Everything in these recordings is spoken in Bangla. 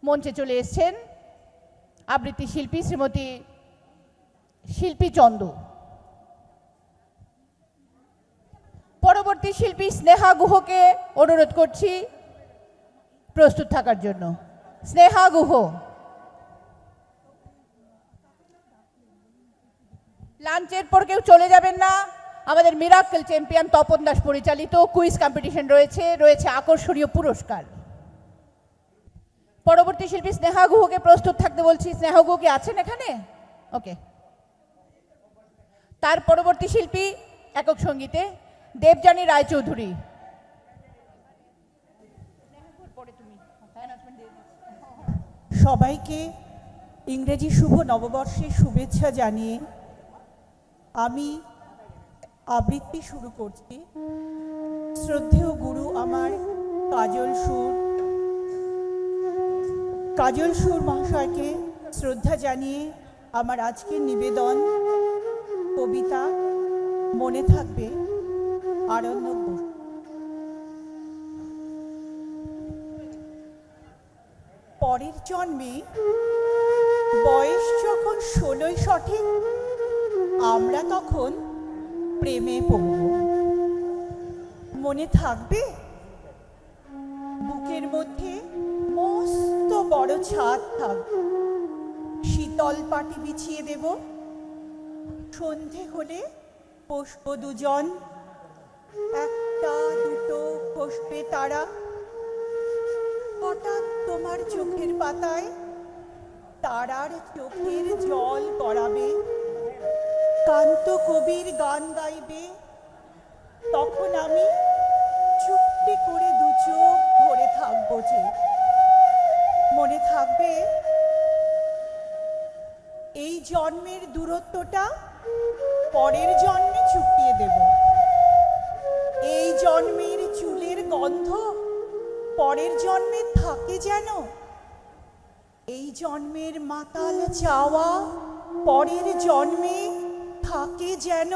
মঞ্চে চলে এসেছেন আবৃত্তি শিল্পী শ্রীমতী শিল্পী চন্দ। পরবর্তী শিল্পী স্নেহা গুহকে অনুরোধ করছি প্রস্তুত থাকার জন্য। স্নেহা গুহ। লাঞ্চের পর কেউ চলে যাবেন না। আমাদের মিরাকল চ্যাম্পিয়ন তপন দাস পরিচালিত কুইজ কম্পিটিশন রয়েছে আকর্ষণীয় পুরস্কার। পরবর্তী শিল্পী স্নেহা গুহকে প্রস্তুত থাকতে বলছি। স্নেহা গুহ কি আছেন এখানে? ওকে। তার পরবর্তী শিল্পী একক সঙ্গীতে দেবযানী রায়চৌধুরী। সবাইকে ইংরেজি শুভ নববর্ষের শুভেচ্ছা জানিয়ে আমি আবৃত্তি শুরু করছি। শ্রদ্ধেয় গুরু আমার কাজল সুর মহাশয়কে শ্রদ্ধা জানিয়ে আমার আজকের নিবেদন কবিতা মনে থাকবে আরণ্যক বসু। পরের জন্মে বয়স যখন 16 সঠিক, আমরা তখন প্রেমে পড়ব। মনে থাকবে বুকের মধ্যে মস্ত বড় ছাদ থাকবে, শীতল পাটি বিছিয়ে দেব, সন্ধে হলে বসব দুজন, একটা দুটো বসবে তারা। হঠাৎ তোমার চোখের পাতায় তারার চোখের জল গড়াবে, কান্ত কবির গান গাইবে। তখন আমি চুপটি করে দু চোখ ভরে থাকবো যে। মনে থাকবে এই জন্মের দূরত্বটা পরের জন্মে চুকিয়ে দেব। এই জন্মের চুলের গন্ধ পরের জন্মে থাকে যেন, এই জন্মের মাতাল চাওয়া পরের জন্মে থাকে যেন।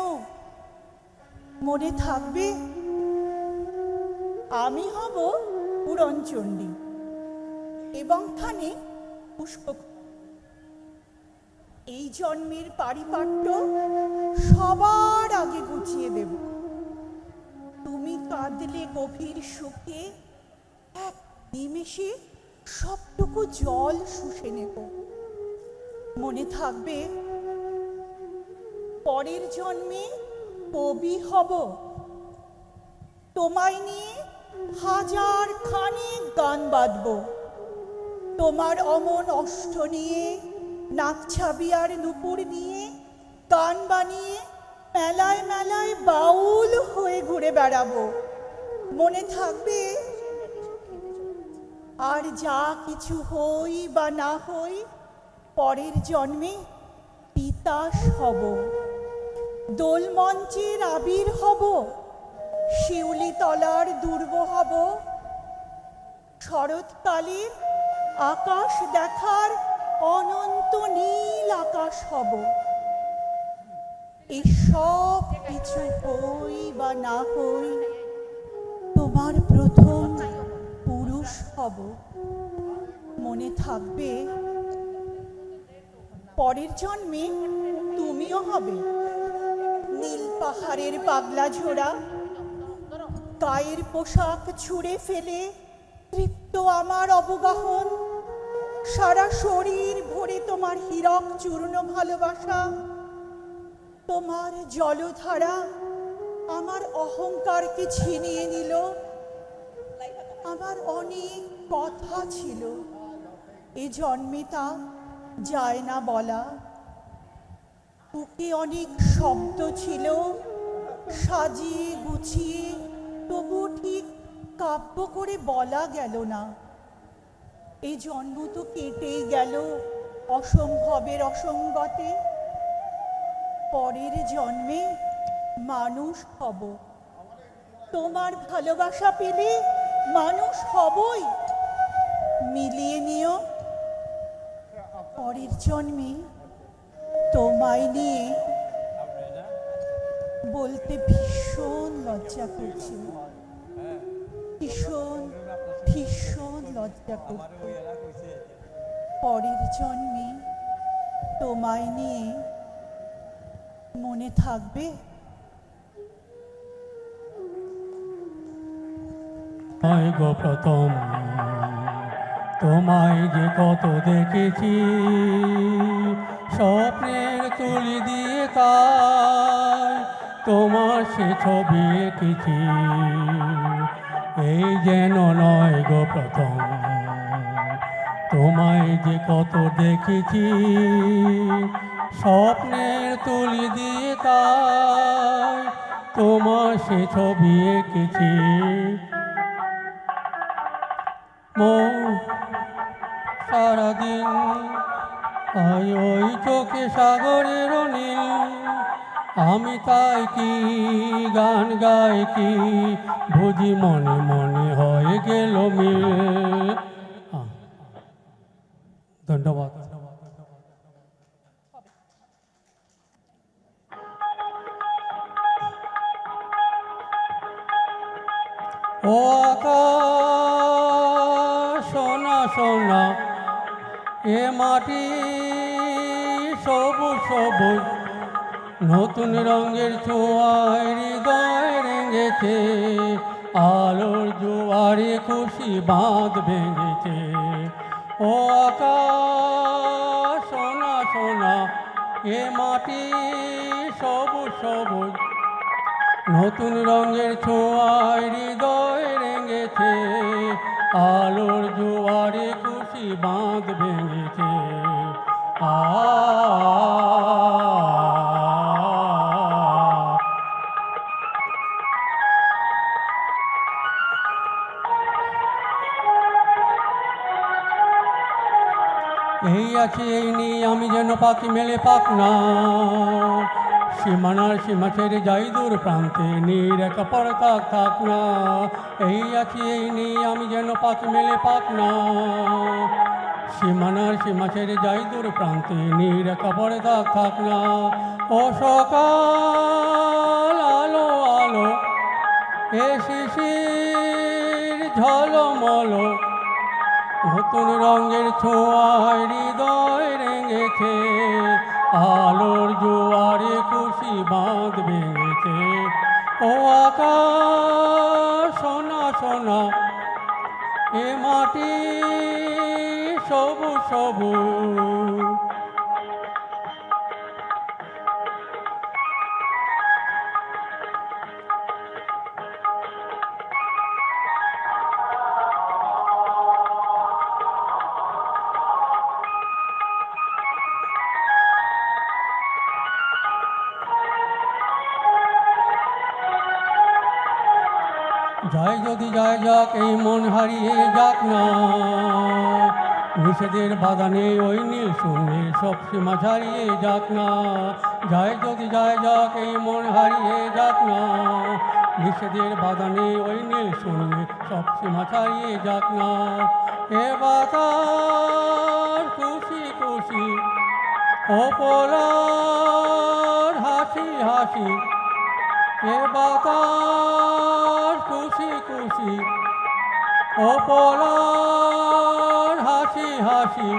মনে থাকবে আমি হব পুরনচণ্ডী এবং থানে পুষ্প। এই জন্মের পারিপাট্য সবার আগে গুছিয়ে দেব। তুমি কাঁদলে গভীর সুখে এক নিমেষে সবটুকু জল শুষে নেব। মনে থাকবে পরের জন্মে কবি হব, তোমায় নিয়ে হাজার খানেক গান বাঁধব। তোমার অমন অষ্ট নিয়ে, নাকছাবি আর নুপুর নিয়ে গান বানিয়ে মেলায় মেলায় বাউল হয়ে ঘুরে বেড়াবো। মনে থাকবে আর যা কিছু হই বা না হই, পরের জন্মে তিতাস হব, দোলমঞ্চের আবির হব, শিউলি তলার দুর্ব হব, শরৎকালের আকাশ দেখার অনন্ত নীল আকাশ হব। এই সব কিছু হই বা না হই, তোমার প্রথম পুরুষ হব। মনে থাকবে পরের জন্মে তুমিও হবে নীল পাহাড়ের পাগলা ঝোড়া, গায়ের পোশাক ছুঁড়ে ফেলে তৃপ্ত আমার অবগাহন, সারা শরীর ভরে তোমার হীরক চূর্ণ ভালোবাসা। তোমার জলধারা আমার অহংকারকে ছিনিয়ে নিল। আমার অনেক কথা ছিল, এ জন্মে তা যায় না বলা। বুকে অনেক শব্দ ছিল, সাজিয়ে গুছিয়ে তবু ঠিক কাব্য করে বলা গেল না। এই জন্ম তো কেটেই গেল অসম্ভবের অসঙ্গতে। পরের জন্মে মানুষ হব, তোমার ভালোবাসা পেলে মানুষ হবই। মিলিয়ে নিও পরের জন্মে তোমায় নিয়ে বলতে ভীষণ লজ্জা করছে, ভীষণ ভীষণ লজ্জা করছে। পরের জন্মে তোমায় নিয়ে মনে থাকবে? নয় গো প্রথম তোমায় যে কত দেখেছি, স্বপ্নের তুলি দিয়ে তাই তোমার সে ছবি এঁকেছি। এই যেন নয় গো প্রথম তোমায় যে কত দেখেছি, স্বপ্নের তুলি দিয়ে তাই তোমার সে ছবি এঁকেছি। সারাদিন ওই চোখে সাগরের নীল, আমি তাই কি গান গাই কি বুঝি মনে মনে হয়ে গেল মিল। ধন্যবাদ। ও আকাশ সোনা সোনা, এ মাটি সবুজ সবুজ, নতুন রঙের ছোঁয়ায় হৃদয় রেঙেছে, আলোর জোয়ারে খুশি বাঁধ ভেঙেছে। ও আকাশ সোনা সোনা, এ মাটি সবুজ সবুজ, নতুন রঙের ছোঁয়ায় হৃদয় রেঙেছে, আলোর জোয়ারে খুশি বাঁধ ভেঙেছে। এই আছে এই নিয়ে আমি যেন পাখি মেলে পাক না, সীমানার সীমা ছেড়ে যাই দূর প্রান্তে, নীর একা পরে থাক থাক না। এই আছি এই নিয়ে আমি যেন পাখি মেলে পাক না, সীমানার সীমা ছেড়ে যাই দূর প্রান্তে, নীর একা পরে থাক থাক না। ও সকাল আলো আলো, এ শিশির ঝলমল, নতুন রঙের ছোঁয়ায় হৃদয় রেঙেছে, আলোর জোয়ারে খুশি বাঁধ ভেঙেছে। ও আকাশ সোনা সোনা, এ মাটি সবুজ সবুজ, যায় যদি যায় যাক এই মন হারিয়ে যাক না, নিষেধের বাগানে ওই নীল শূন্যের সব সীমা ছাড়িয়ে যাক না। যায় যদি যায় যাক এই মন হারিয়ে যাক না, নিষেধের বাগানে ওই নীল শূন্যের সব সীমা ছাড়িয়ে যাক না। এ বাতাস খুশি খুশি, ও পোলার হাসি হাসি, এ বাতাস খুশি খুশি, ও পোলার হাসি হাসি,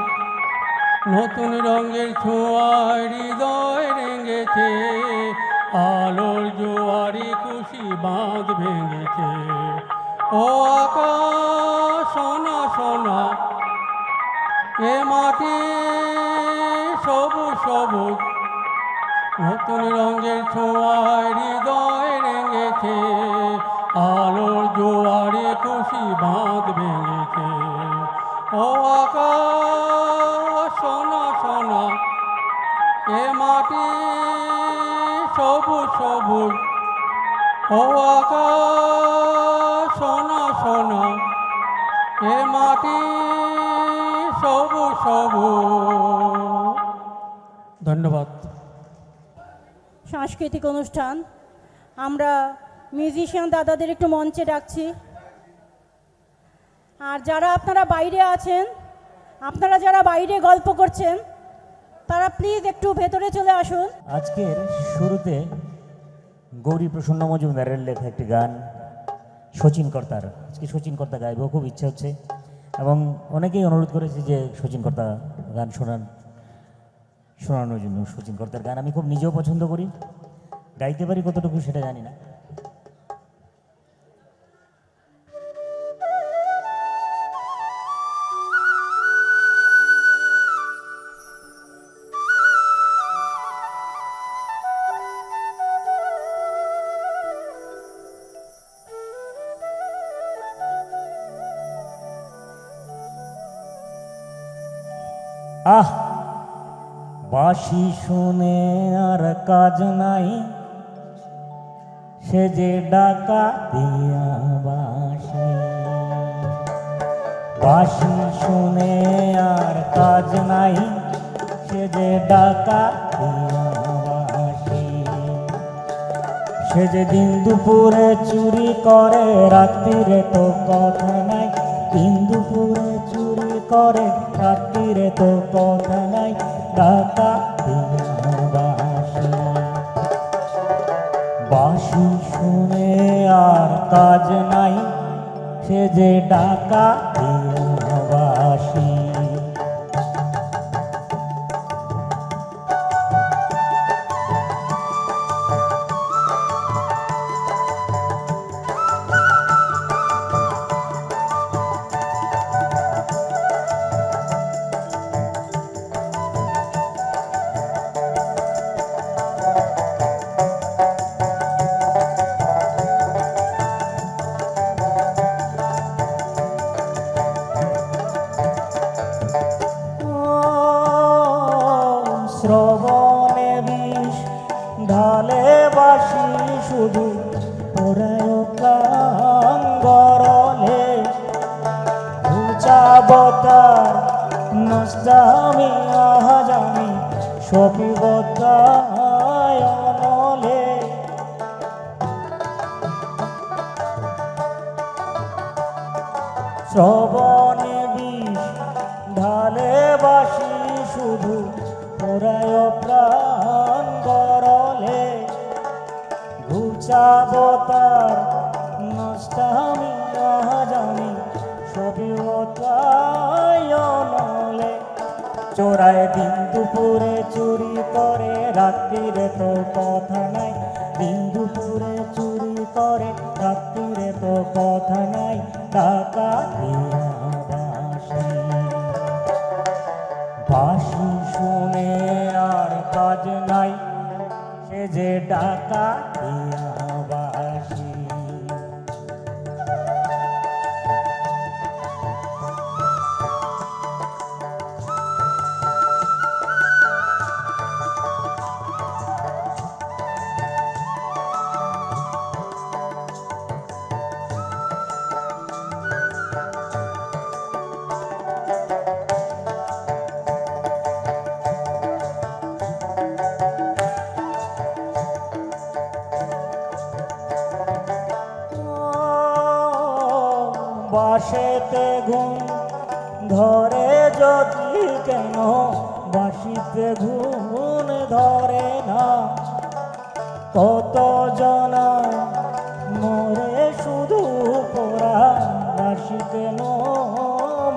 নতুন রঙের ছোঁয়ায় হৃদয় রেঙেছে, আলোর জোয়ারে খুশি বাঁধ ভেঙেছে। ও আকাশ সোনা সোনা, এ মাটি সবুজ সবুজ, নতুন রঙের ছোঁয়ায় হৃদয় রেঙেছে, আলোর জোয়ারে খুশি বাঁধ ভেঙেছে। ও আকাশ সোনা সোনা, এ মাটি সবুজ সবুজ, ও আকাশ সোনা সোনা, এ মাটি সবুজ সবুজ। ধন্যবাদ। সাংস্কৃতিক অনুষ্ঠান, আমরা মিউজিশিয়ান দাদাদের একটু মঞ্চে ডাকছি। আর যারা আপনারা বাইরে আছেন, আপনারা যারা বাইরে গল্প করছেন, তারা প্লিজ একটু ভেতরে চলে আসুন। আজকের শুরুতে গৌরী প্রসন্ন মজুমদারের লেখা একটি গান শচীন কর্তার, আজকে শচীন কর্তা গাইব, খুব ইচ্ছা হচ্ছে এবং অনেকেই অনুরোধ করেছে যে শচীন কর্তা গান শোনানোর জন্য। শচীন কর্তার গান আমি খুব নিজেও পছন্দ করি, গাইতে পারি কতটুকু সেটা জানি না। আহ, বাঁশি শুনে আর কাজ নাই, সে যে ডাকা দিয়া বাঁশি। বাঁশি শুনে আর কাজ নাই, সে যে ডাকা দিয়া বাঁশি। সে যে দিন দুপুরে চুরি করে, রাত্রিরে তো কথা নাই। দিন দুপুরে চুরি করে, রাত্রিরে তো কথা নাই, ডাকা দিয়া বাঁশি। বাঁশি শুনে আর কাজ নাই, সে যে ডাকা দিয়া বাঁশি। শ্রবণে বিষ ঢালে বাঁশি, শুধু ওরায় প্রাণ গরলে। উচাবতার নষ্টামি আহাজামি, সপিবতায় অনলে। শ্রবণে বিষ ঢালে বাঁশি, শুধু পুরায় প্রাণ গরলে। ঘুচাবতার নষ্টামি আহাজামি, সবিবতায় অনলে। চোরায় দিন দুপুরে চুরি করে, রাত্রিরে তো কথা নাই। দিন দুপুরে চুরি করে, রাত্রিরে তো কথা নাই, টাকা দিয়া বাঁশি। বাঁশি শুনে আর কাজ নাই, সে যে ডাকা দিয়া বাঁশি। বাঁশেতে ঘুম ধরে যদি কেন, বাঁশিতে ঘুম ধরে না। কত জনা মরে শুধু পোড়া, বাঁশি কেন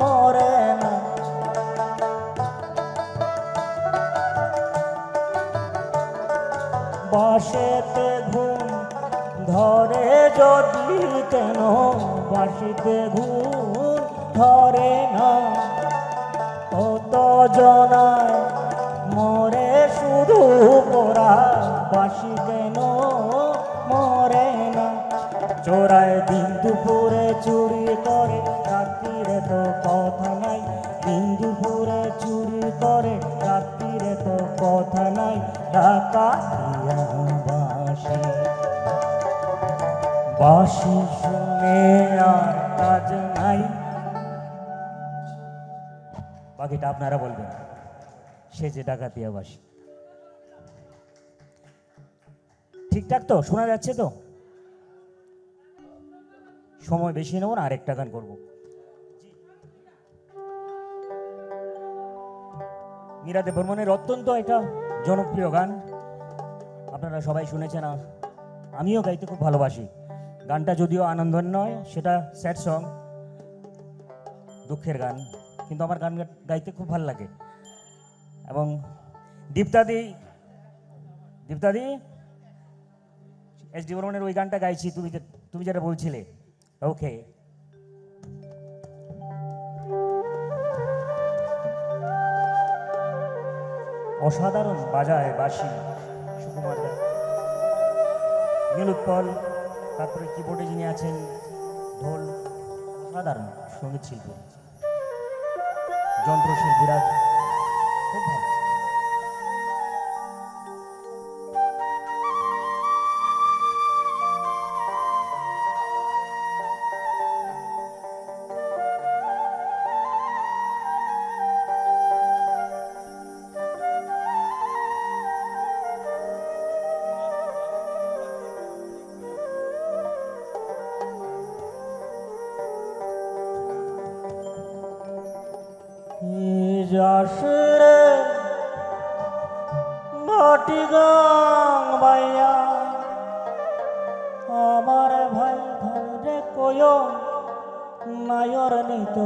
মরে না। বাঁশেতে ঘুম ধরে যদি কেন, বাঁশিতে ঘুম ধরে না। কত জনায় মরে শুধু পোড়া, বাঁশি কেন মরে না। চোরায় দিন দুপুরে চুরি করে, রাত্রিরে তো কথা নাই। দিন দুপুরে চুরি করে, রাত্রিরে তো কথা নাই, ডাকা দিয়া বাঁশি। বাঁশি শুনে আর কাজ নাই। বাকিটা আপনারা বলবেন, সে যে ডাকাতিয়া বাঁশি। ঠিকঠাক তো শোনা যাচ্ছে তো? সময় বেশি নেব না, আরেকটা গান করবো। মীরা দে বর্মনের অত্যন্ত একটা জনপ্রিয় গান, আপনারা সবাই শুনেছেন, আমিও গাইতে খুব ভালোবাসি। গানটা যদিও আনন্দের নয়, সেটা স্যাড সং, দুঃখের গান, কিন্তু আমার গান গাইতে খুব ভালো লাগে। এবং দীপ্তাদি এস ডি বর্মনের ওই গানটা গাইছি, তুমি যেটা বলছিলে। ওকে, অসাধারণ বাজায় বাঁশি সুকুমার দা, নীলোৎপল, তারপরে কিবোর্ডে যিনি আছেন ঢোল, অসাধারণ সঙ্গীত শিল্পী, যন্ত্রশিল্পীরা খুব ভালো। যাসরে মাটি গাং বাইয়া আমার ভাই ধরে কয় নায়র নিত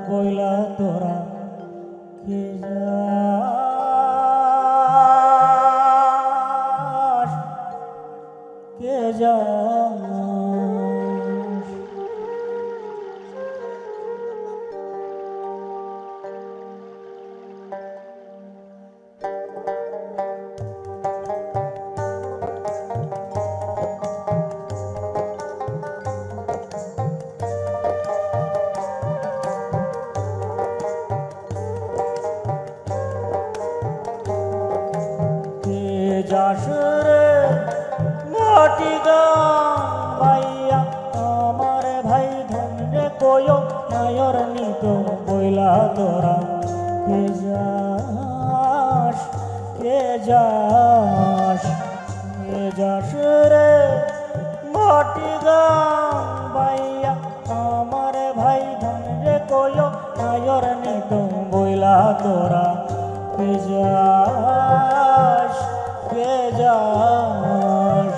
বইলা তোরা কে যাস কে যাস। যাসরে মাটি গান বাইয়া আমার ভাই ধরে কয় নায়র নিত বইলা তোরা কে যাস কে যাস কে যাসরে মাটি গান বাইয়া আমার ভাই ধরে কয় নায়র নিত বইলা তোরা কে যাস কে যাস।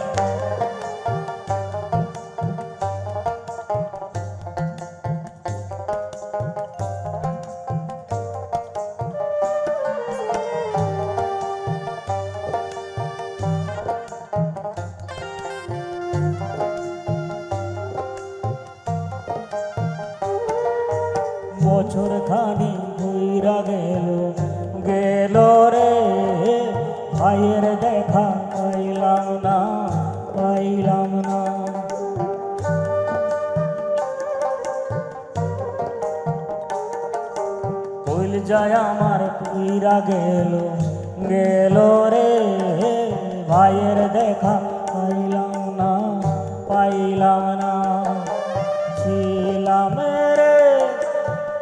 বছর খানি ঘুইরা গেল গেল রে, ভাইয়ের দেখা পাইলাম না পাইলাম না। কইল যায় আমার পুইরা গেল গেল রে, ভাইয়ের দেখা পাইলাম না পাইলাম না। ছিলাম রে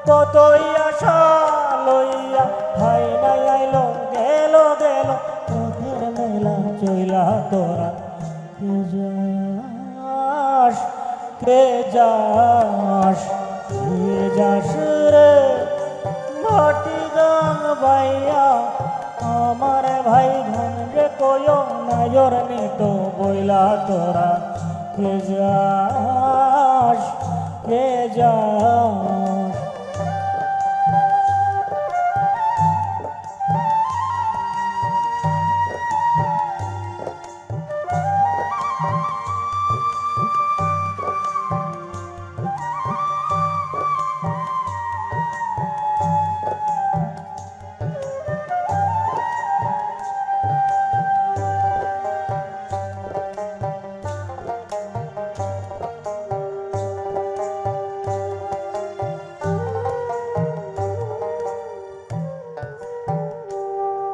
কতই আশা লইয়া, ভাই নাই আইলো গেল গেল পথের মেলা চইলা তোরা কে যাস কে যাস কে যাস রে মাটি গান বাইয়া আমার ভাই ধন রে কয় নায়র নিত বইলা তোরা কে যাস কে যাস।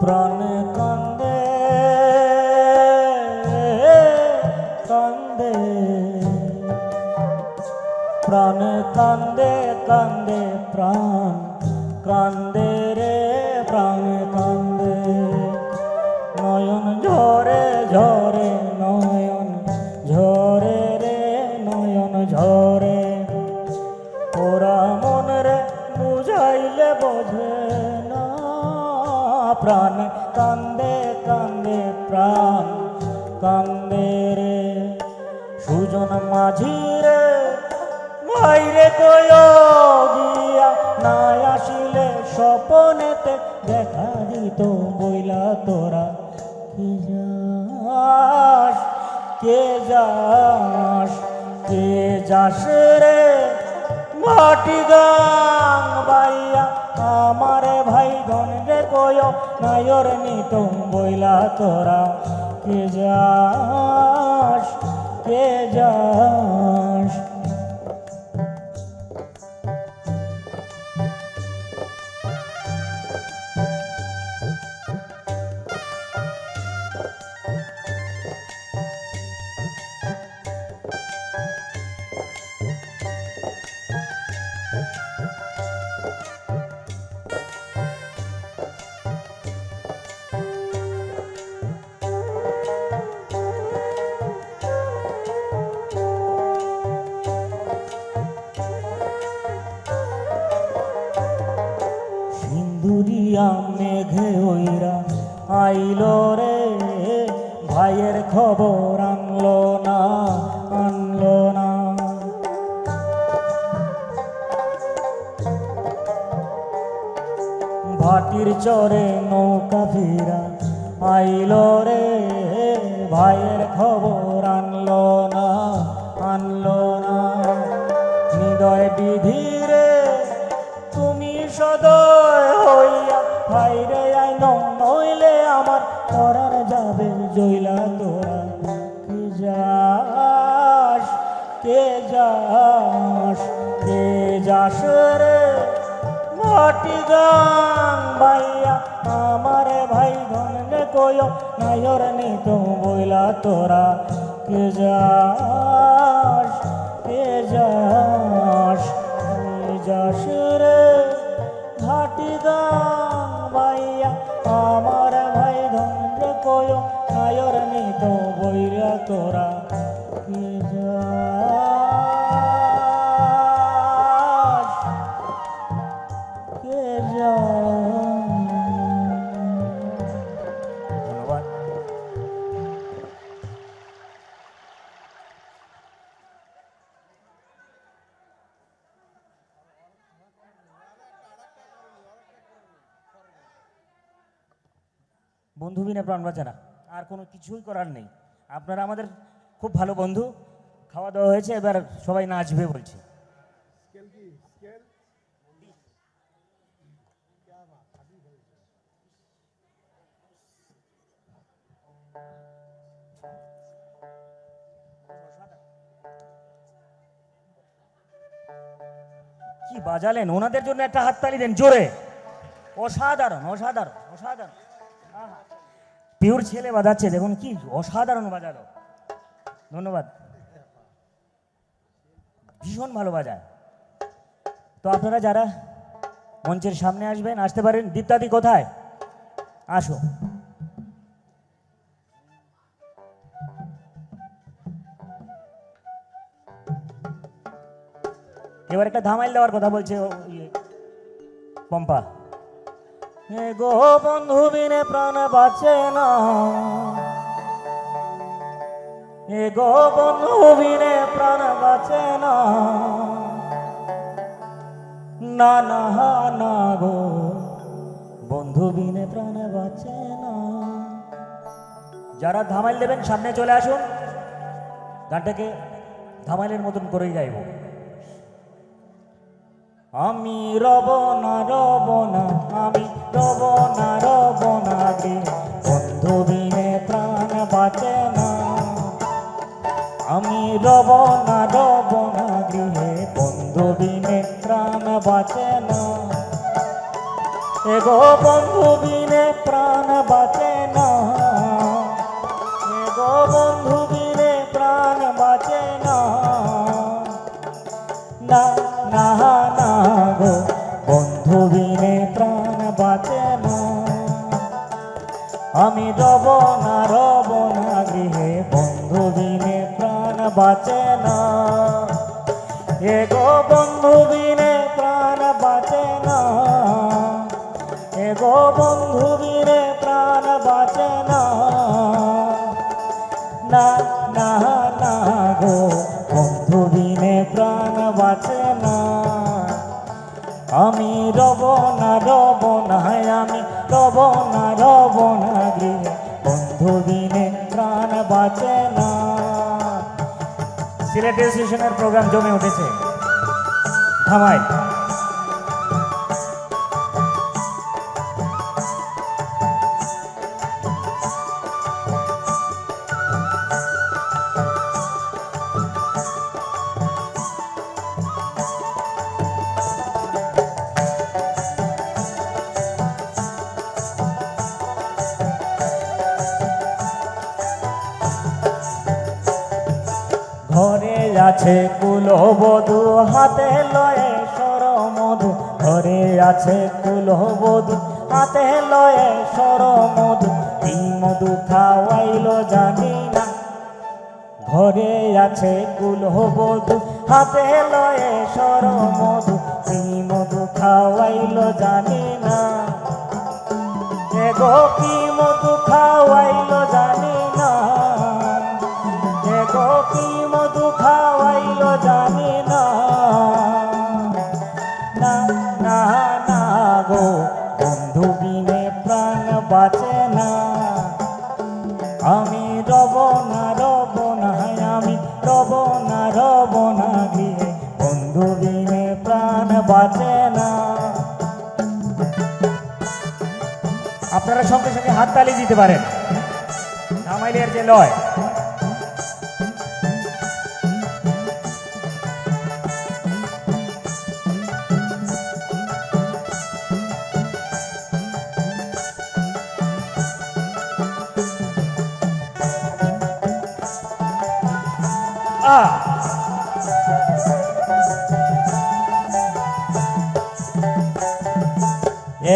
প্রাণ কান্দে কান্দে প্রাণ কান্দে কান্দে প্রাণ কান্দে রে প্রাণ কান্দে। নয়ন ঝরে ঝরে নয়ন ঝরে রে নয়ন ঝরে। ওরা মন রে বুঝাইলে বোঝে না, প্রাণ কান্দে কান্দে প্রাণ কান্দে রে। সুজন মাঝি রে মাইরে কয় গিয়া, না আসিলে স্বপনেতে দেখা দিত নিত বইলা তোরা কে যাস কে যাস কে যাস রে মাটি গাং বাইয়া আমার ভাই গন রে কয় নায়র নিত বইলা তোরা কে যাস কে যাস। সিন্দুরিয়া মেঘে ওইরা আইলো রে ভাইয়ের খবর আনলো না আনলো না। ভাটির চরে নৌকা ফিরা আইলো রে ভাইয়ের খবর আনলো না আনলো না। হৃদয় বিধিরে তুমি সদয় হইয়া ভাইরে আইন নইলে আমার পরার যাবে জইলা তোরা কে যাস কে যাস কে যাস রে মাটি গাং বাইয়া আমার ভাই গন রে কয় নায়র নিত বইলা তোরা কে যাস কে যাস কে যাস রে ঘাটি গাং বাইয়া আমার ভাই গন রে কয় নায়র নিত বইলা তোরা কে যাস কে যাস। ধন্যবাদ। বন্ধু বিনে প্রাণ বাঁচে না, আর কোনো কিছুই করার নেই। আপনারা আমাদের খুব ভালো বন্ধু, খাওয়া দাওয়া হয়েছে, এবার সবাই নাচবে বলছে। কি বাজালেন, ওনাদের জন্য একটা হাততালি দেন জোরে। অসাধারণ অসাধারণ অসাধারণ। পিওর ছেলে বাজাচ্ছে, দেখুন কি অসাধারণ বাজালো। ধন্যবাদ, ভীষণ ভালো বাজায়। তো আপনারা যারা মঞ্চের সামনে আসবেন আসতে পারেন। দীপ্তাদি কোথায়? আসো। এবার একটা ধামাইল দেওয়ার কথা বলছে পম্পা। হে গো বন্ধু বিনে প্রাণ বাঁচে না, হে গো বন্ধু বিনে প্রাণ বাঁচে না, না না না গো বন্ধু বিনে প্রাণ বাঁচে না। যারা ধামাইল দেবেন সামনে চলে আসুন, গানটাকে ধামাইলের মতন করেই গাইব। আমি রব না আমি রব না গে বন্ধু বিনে প্রাণ বাঁচে না। আমি রব না গৃহে বন্ধু বিনে প্রাণ বাঁচে না। এগো বন্ধু বিনে প্রাণ বাঁচে না, এগো বন্ধু বিনে প্রাণ বাঁচে না, না না না গো বন্ধু বিনে প্রাণ বাঁচে না। আমি রব না গৃহে বন্ধু বিনে প্রাণ বাঁচে না। এগো বন্ধু বিনে প্রাণ বাঁচে না, এগো বন্ধু বিনে প্রাণ বাঁচে না, না না না গো বন্ধু বিনে প্রাণ বাঁচে না। আমি রব না আমি রব না গৃহে বন্ধু বিনে প্রাণ বাঁচে না। সিলেট স্টেশনের প্রোগ্রাম জমে উঠেছে ধামাই। ঘরে আছে কুলবধূ হাতে লয়ে সরমধু, ঘরে আছে কুলবধূ হাতে লয়ে সরমধু, কি মধু খাওয়াইল জানি না। ঘরে আছে কুলবধূ হাতে লয়ে সরমধু, কি মধু খাওয়াইল জানি না। গো কি মধু খাওয়াইল জানি না, গো কি মধু খাওয়াইল জানি না। না না না গো বন্ধু বিনে প্রাণ বাঁচে না। আমি রব না আমি রব না গৃহে বন্ধু বিনে প্রাণ বাঁচে না। আপনারা সঙ্গে সঙ্গে হাততালি দিতে পারেন ধামাইলের যে লয়।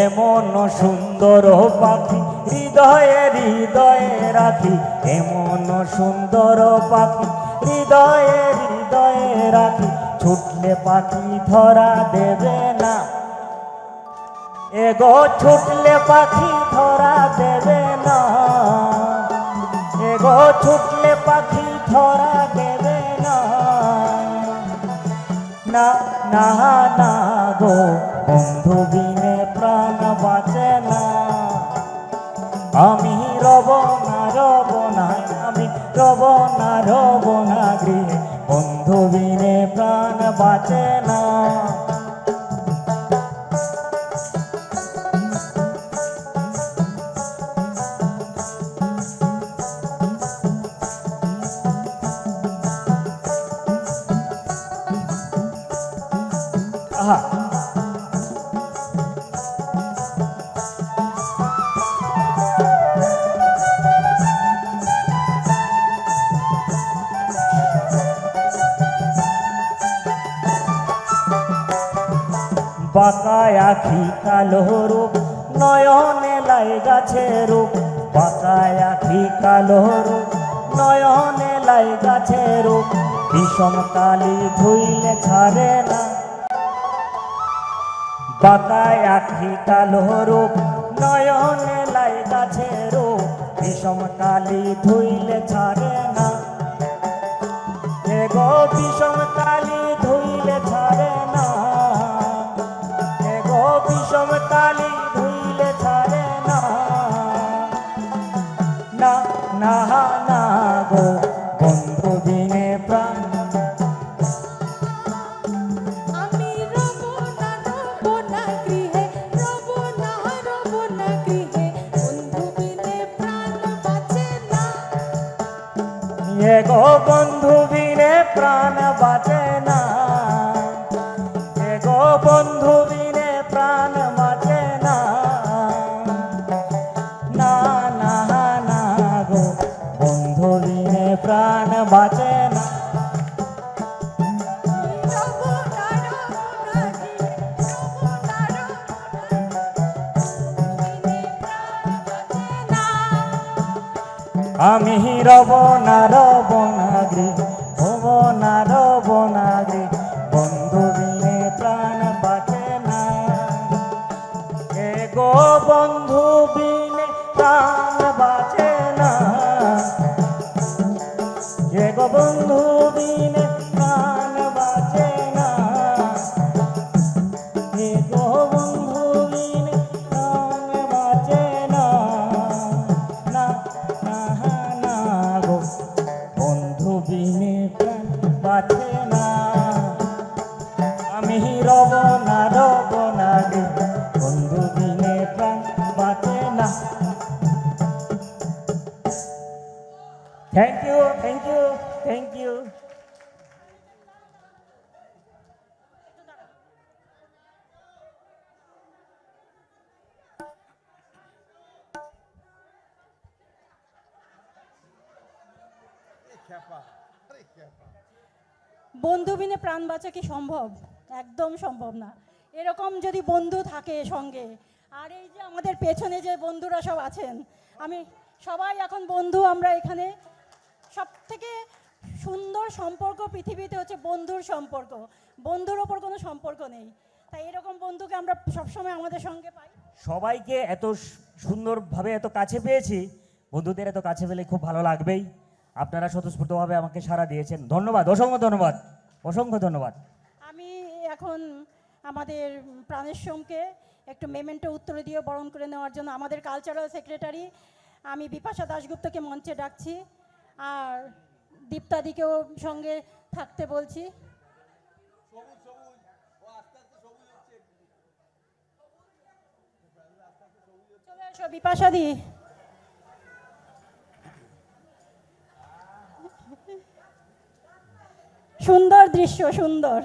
এমন সুন্দর পাখি হৃদয়ে হৃদয়ে রাখি, এমন সুন্দর পাখি হৃদয়ে হৃদয়ে রাখি, ছুটলে পাখি ধরা দেবে না। এগো ছুটলে পাখি ধরা দেবে না, এগো ছুটলে পাখি ধরা দেবে না। না না না গো বন্ধু বিনে প্রাণ বাঁচে না। আমি রব না আমি রব না গৃহে বন্ধু বিনে প্রাণ বাঁচে না। আহা বাঁকায় আখি কালো রূপ নয়নে লাই গাছে রূপ, বাঁকায় আখি কালো রূপ নয়নে লাই গাছে রূপ, বিষম কালি ধুইলে ছাড়ে না। বাঁকায় আখি কালো রূপ নয়নে লাই গাছে রূপ, বিষম কালি ধুইলে ছাড়ে না। গো বিষম কালি ধুইলে ছাড়ে না, গো বিষম কালি ধুইলে ছাড়ে না। না না না গো বন্ধু বিনে প্রাণ আমি রব না গৃহে রব না গৃহে বন্ধু বিনে প্রাণ বাঁচে না। গো বন্ধু বিনে প্রাণ বাঁচে না, গো বন্ধু বিনে প্রাণ বাঁচে না। না না না গো বন্ধু বিনে প্রাণ বাঁচে না। আমি রব না গৃহে হব না গৃহে বন্ধু বিনে প্রাণ বাঁচে না। গো বন্ধু বিনে প্রাণ বাঁচে না, গো বন্ধু বিনে প্রাণ বাঁচে না। বন্ধু বিনে প্রাণ বাঁচা কি সম্ভব? একদম সম্ভব না। এরকম যদি বন্ধু থাকে সঙ্গে, আর এই যে আমাদের পেছনে যে বন্ধুরা সব আছেন, আমি সবাই এখন বন্ধু। আমরা এখানে সব থেকে সুন্দর সম্পর্ক পৃথিবীতে হচ্ছে বন্ধুর সম্পর্ক। বন্ধুর ওপর কোনো সম্পর্ক নেই, তাই এরকম বন্ধুকে আমরা সবসময় আমাদের সঙ্গে পাই। সবাইকে এত সুন্দরভাবে এত কাছে পেয়েছি, বন্ধুদের এত কাছে পেলে খুব ভালো লাগবেই। আপনারা স্বতঃস্ফূর্তভাবে আমাকে সাড়া দিয়েছেন, ধন্যবাদ, অসংখ্য ধন্যবাদ, অসংখ্য ধন্যবাদ। আমি এখন আমাদের প্রাণেশ্বরকে একটু মেমেন্টো উত্তর দিয়ে বরণ করে নেওয়ার জন্য আমাদের কালচারাল সেক্রেটারি আমি বিপাশা দাশগুপ্তকে মঞ্চে ডাকছি, আর দীপ্তাদিকেও সঙ্গে থাকতে বলছি। চলে এসো বিপাশাদি। সুন্দর দৃশ্য, সুন্দর।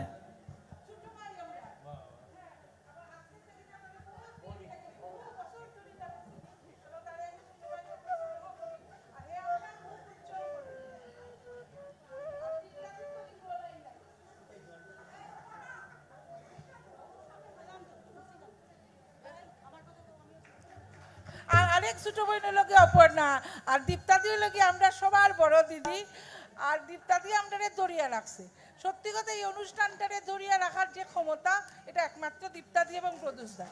আর আরেক ছোট বোনের লগে অপর্ণা, আর দীপ্তাদির লগে আমরা সবার বড় দিদি, আর দীপ্তাদি আমাদের ধরিয়া রাখছে। সত্যি কথা, এই অনুষ্ঠানটারে ধরিয়া রাখার যে ক্ষমতা, এটা একমাত্র দীপ্তাদি এবং প্রদুষদা।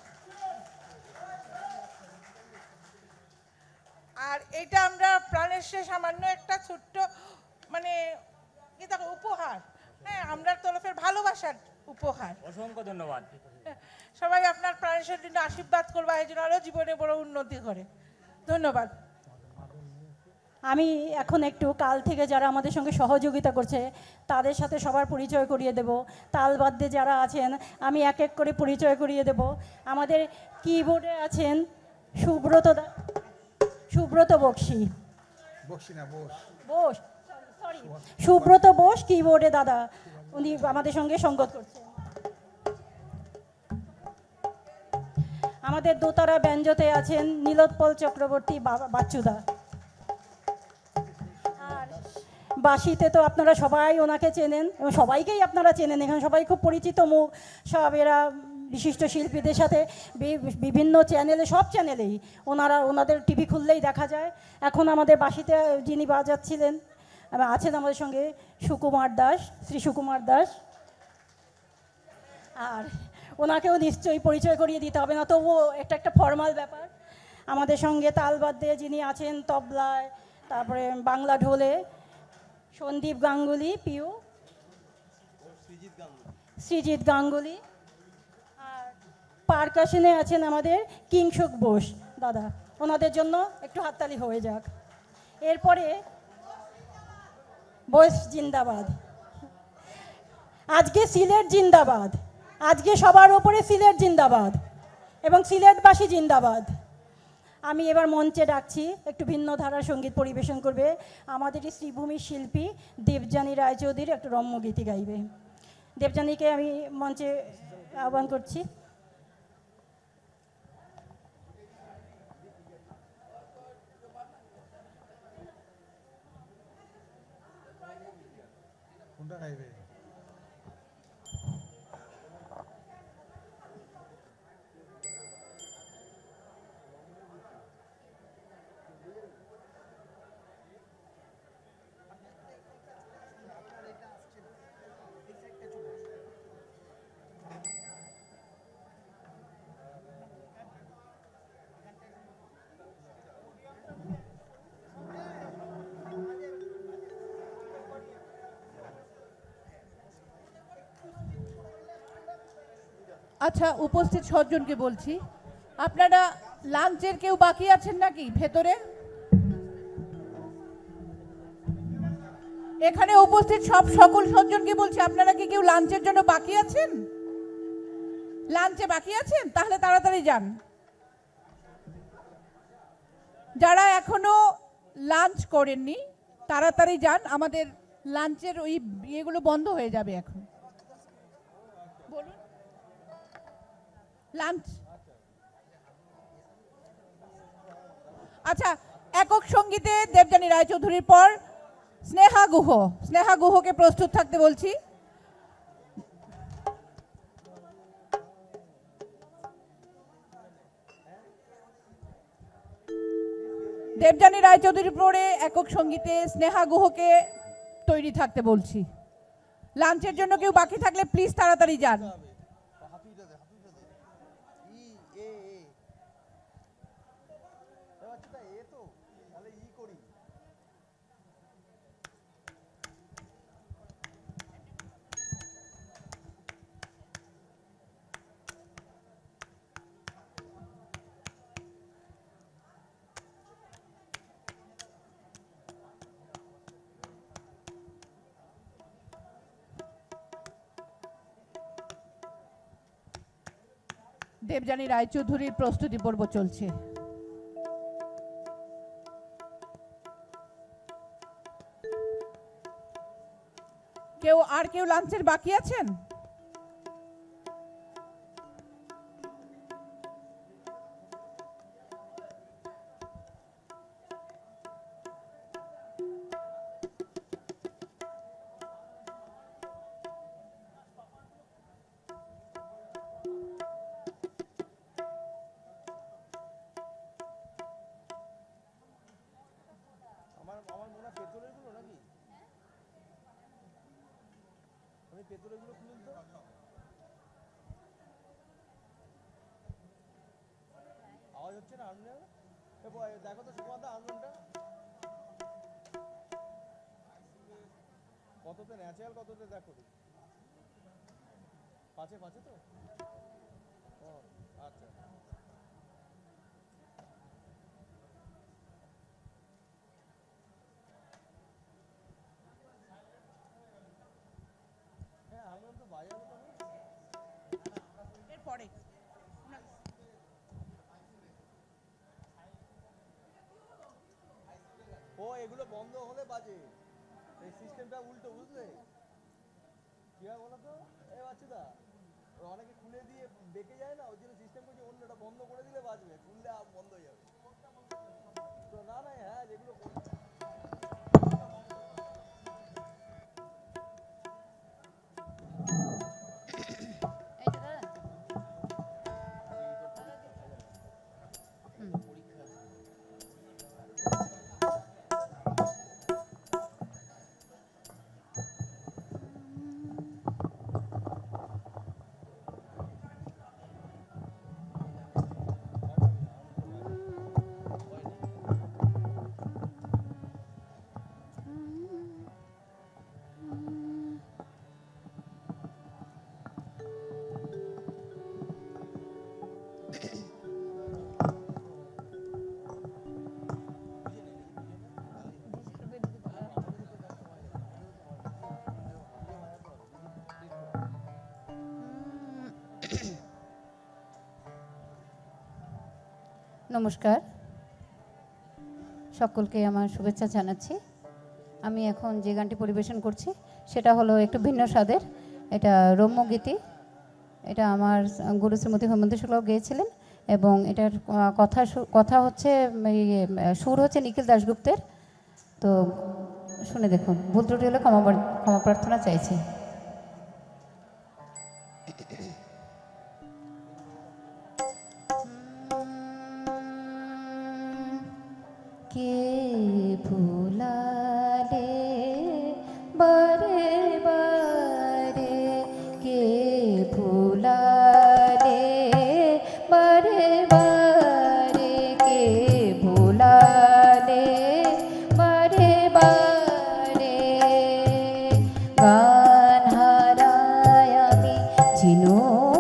আর এটা আমরা প্রাণেশ্বর সামান্য একটা ছোট্ট মানে কি দেখো উপহার, হ্যাঁ, আমরা তরফের ভালোবাসার উপহার। অসংখ্য ধন্যবাদ। সবাই আপনার প্রাণেশ্বর জন্য আশীর্বাদ করবা, এই জন্য আরো জীবনে বড় উন্নতি করে। ধন্যবাদ। আমি এখন একটু কাল থেকে যারা আমাদের সঙ্গে সহযোগিতা করছে তাদের সাথে সবার পরিচয় করিয়ে দেব। তালবাদ্যে যারা আছেন আমি এক এক করে পরিচয় করিয়ে দেব। আমাদের কিবোর্ডে আছেন সুব্রত বক্সি, বোস, সরি, সুব্রত বোস কিবোর্ডে দাদা, উনি আমাদের সঙ্গে সঙ্গত করছেন। আমাদের দোতারা ব্যঞ্জতে আছেন নীলোৎপল চক্রবর্তী বাচ্চুদা। আর বাঁশিতে তো আপনারা সবাই ওনাকে চেনেন, এবং সবাইকেই আপনারা চেনেন, এখানে সবাই খুব পরিচিত মুখ সব। এরা বিশিষ্ট শিল্পীদের সাথে বিভিন্ন চ্যানেলে, সব চ্যানেলেই ওনাদের টিভি খুললেই দেখা যায়। এখন আমাদের বাঁশিতে যিনি বাজাচ্ছিলেন আছেন আমাদের সঙ্গে সুকুমার দাস, শ্রী সুকুমার দাস। আর ওনাকেও নিশ্চয়ই পরিচয় করিয়ে দিতে হবে না, তবুও একটা ফর্মাল ব্যাপার। আমাদের সঙ্গে তালবাদ্যে যিনি আছেন তবলায়, তারপরে বাংলা ঢোলে সন্দীপ গাঙ্গুলি পিউ, সৃজিত গাঙ্গুলি। আর পারকাশনে আছেন আমাদের কিংসুক বোস দাদা। ওনাদের জন্য একটু হাততালি হয়ে যাক। এরপরে বোস জিন্দাবাদ। আজকে সিলেট জিন্দাবাদ, আজকে সবার ওপরে সিলেট জিন্দাবাদ এবং সিলেটবাসী জিন্দাবাদ। আমি এবার মঞ্চে ডাকছি, একটু ভিন্ন ধারার সঙ্গীত পরিবেশন করবে আমাদেরই শ্রীভূমির শিল্পী দেবযানী রায়চৌধুরী, একটু রম্যগীতি গাইবে। দেবযানীকে আমি মঞ্চে আহ্বান করছি। কোনটা গাইবে? আচ্ছা, উপস্থিত 6 জনকে বলছি, আপনারা লাঞ্চের কেউ বাকি আছেন নাকি ভেতরে? এখানে উপস্থিত সকল 6 জনকে বলছি, আপনারা কি কেউ লাঞ্চের জন্য বাকি আছেন? লাঞ্চে বাকি আছেন? তাহলে তাড়াতাড়ি যান। যারা এখনো লাঞ্চ করেননি তাড়াতাড়ি যান, আমাদের লাঞ্চের ওই ইয়েগুলো বন্ধ হয়ে যাবে এখন। বলুন লাঞ্চ। আচ্ছা, একক সঙ্গীতে দেবযানী রায়চৌধুরীর পর স্নেহা গুহকে প্রস্তুত থাকতে বলছি। দেবযানী রায়চৌধুরী পড়ে একক সঙ্গীতে স্নেহা গুহকে তৈরি থাকতে বলছি। লাঞ্চের জন্য কেউ বাকি থাকলে প্লিজ তাড়াতাড়ি যান। দেবযানী রায়চৌধুরীর প্রস্তুতি পর্ব চলছে। কেউ লাঞ্চের বাকি আছেন? আওয়াজ হচ্ছে না হারমোনিয়াম? দেখো তো সুকুমারদা হারমোনিয়ামটা কততে ন্যাচারাল, কততে দেখো পাঁচে তো ও আচ্ছা। হ্যাঁ হারমোনিয়াম তো বাজাবো তো এরপরে ও এগুলো বন্ধ হলে বাজে, এই সিস্টেমটা উল্টো, বুঝলে কি হয় বলো তো? এ বাচ্চাদা অনেকে খুলে দিয়ে বেঁকে যায় না, ওই জন্য সিস্টেম করছে অন্যটা বন্ধ করে দিলে বাজবে, খুললে বন্ধ হয়ে যাবে। তো না হ্যাঁ যেগুলো নমস্কার, সকলকে আমার শুভেচ্ছা জানাচ্ছি। আমি এখন যে গানটি পরিবেশন করছি সেটা হলো একটু ভিন্ন স্বাদের, এটা রম্যগীতি। এটা আমার গুরু শ্রীমতী হেমন্ত শুক্লাও গেয়েছিলেন এবং এটার কথা হচ্ছে সুর হচ্ছে নিখিল দাশগুপ্তের। তো শুনে দেখুন, ভুল ত্রুটি হলে ক্ষমা প্রার্থনা চাইছি। কে ভুলালে বারে বারে, কে ভুলালে বারে বারে, কে ভুলালে বারে বারে, গান হারায় আমি ঝিনুক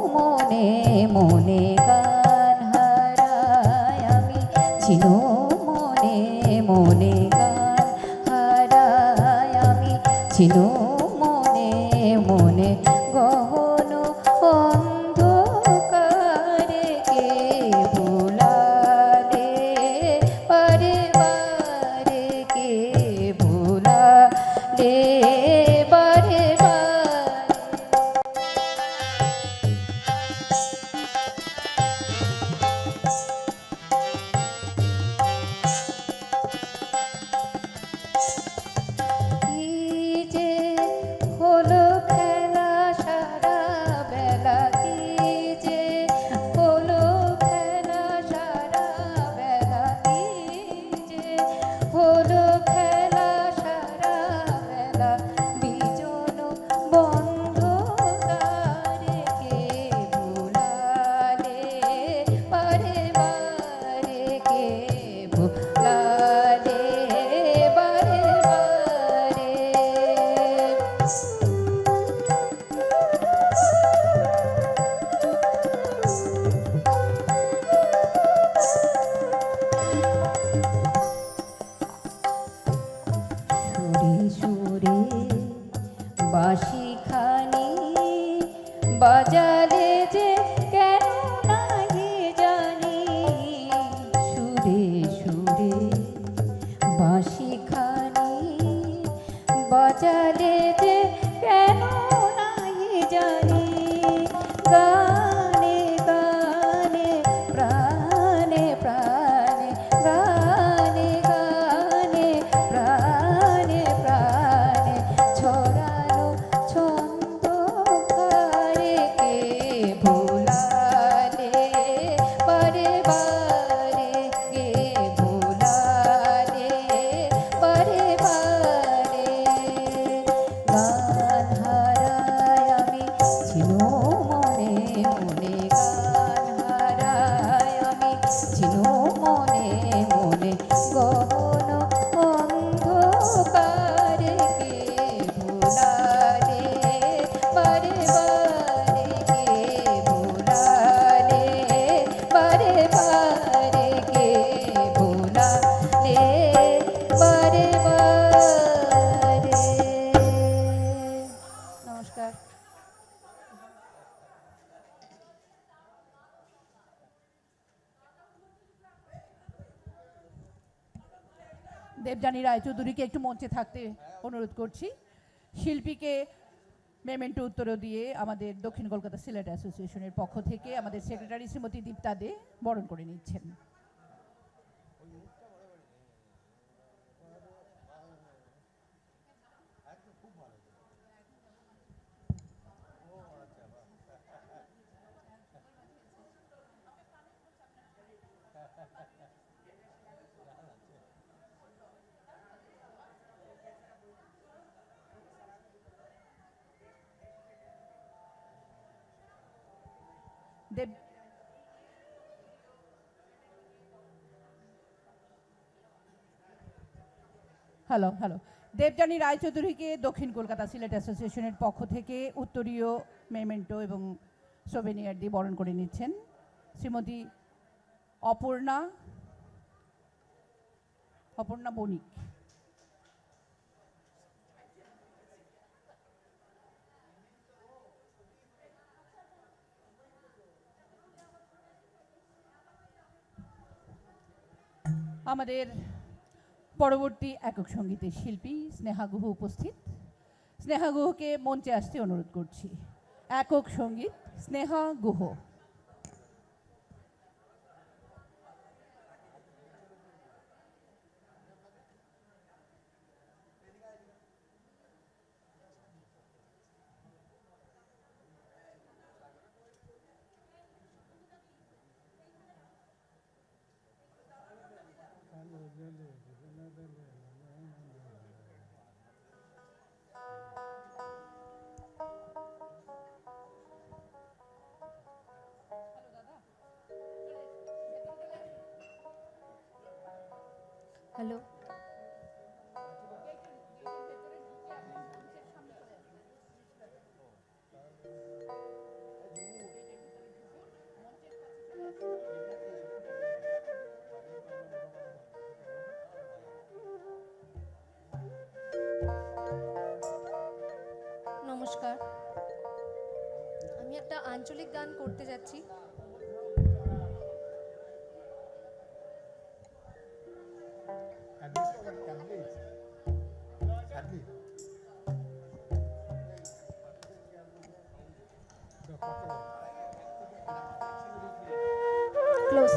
বাজালে যে কেন নাহি জানি সুরে সুরে বাঁশি খানি বাজালে যে কেন নাহি জানি গানে গানে প্রাণে প্রাণে গানে গানে প্রাণে প্রাণে ছড়ানো ছন্দ কারে কে ভোলালে বারে বারে কে ভোলালে বারে বারে গান হারায় আমি চিনো মনে মনে গান হারায় আমি চিনো মনে মনে গহন অন্ধকারে কে ভোলালে বারে বারে কে ভোলালে বারে বারে কে ভোলালে বারে বারে। নমস্কার। দেবযানী রায়চৌধুরীকে একটু মঞ্চে থাকতে অনুরোধ করছি। শিল্পীকে মেমেন্টো উত্তরও দিয়ে আমাদের দক্ষিণ কলকাতা সিলেট অ্যাসোসিয়েশনের পক্ষ থেকে আমাদের সেক্রেটারি শ্রীমতী দীপ্তা দে বরণ করে নিচ্ছেন। দেব হ্যালো হ্যালো দেবযানী রায়চৌধুরীকে দক্ষিণ কলকাতা সিলেট অ্যাসোসিয়েশনের পক্ষ থেকে উত্তরীয় মেমেন্টো এবং সোভেনিয়ার দিয়ে বরণ করে নিচ্ছেন শ্রীমতী অপর্ণা বণিক। আমাদের পরবর্তী একক সঙ্গীতের শিল্পী স্নেহা গুহ উপস্থিত। স্নেহা গুহকে মঞ্চে আসতে অনুরোধ করছি। একক সঙ্গীত স্নেহা গুহ। হ্যালো, নমস্কার। আমি একটা আঞ্চলিক গান করতে যাচ্ছি। ক্লোজ।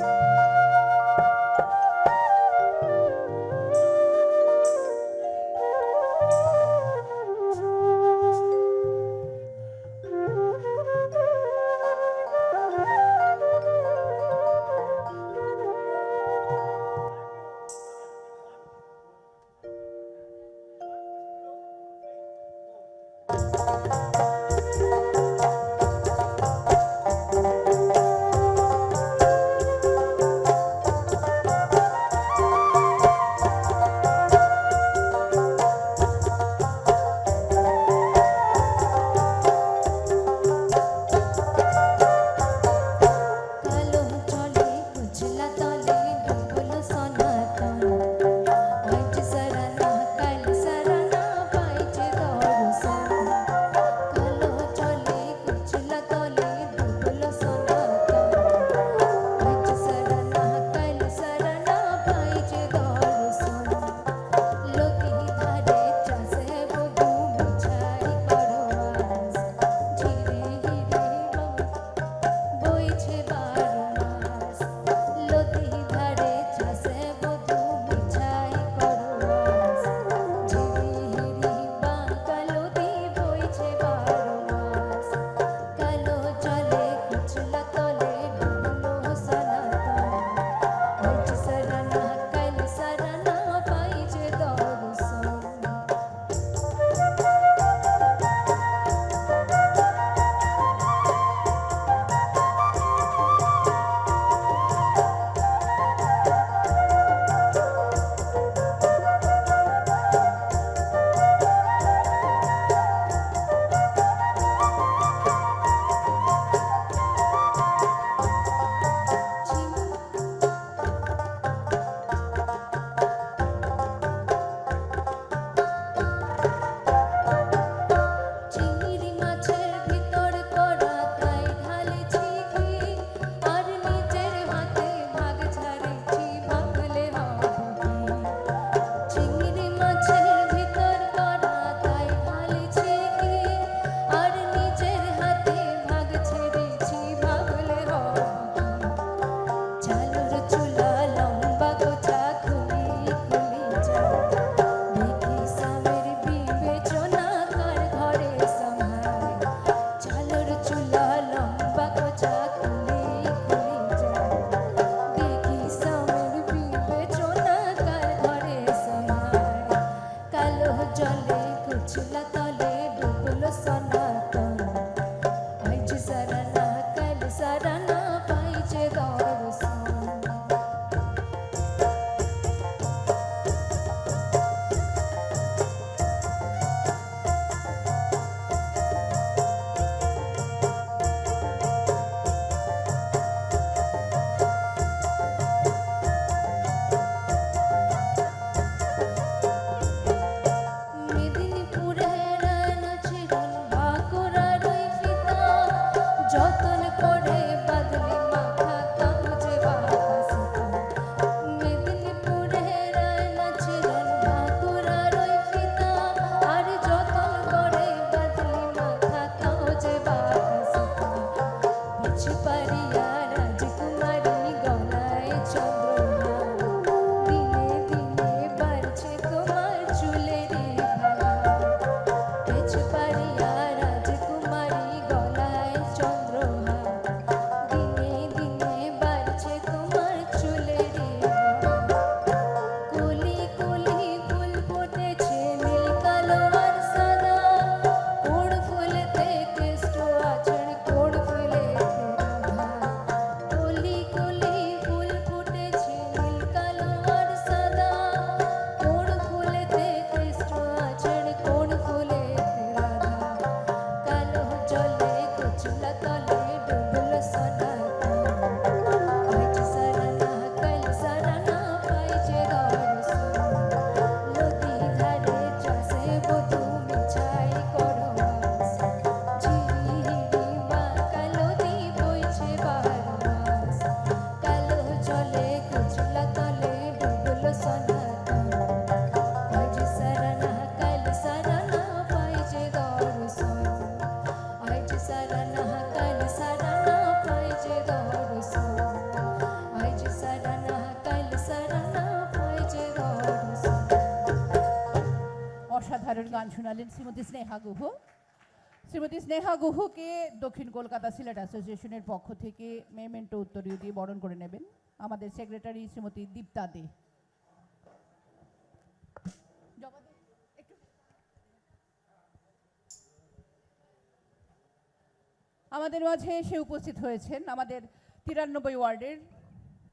অসাধারণ গান শোনালেন শ্রীমতী স্নেহা গুহ। শ্রীমতী স্নেহা গুহকে দক্ষিণ কলকাতা সিলেট অ্যাসোসিয়েশনের পক্ষ থেকে মেমেন্টো উত্তরীয় দিয়ে বরণ করে নেবেন আমাদের সেক্রেটারি শ্রীমতী দীপ্তা দে। আমাদের মাঝে এসে উপস্থিত হয়েছেন আমাদের 93 ওয়ার্ডের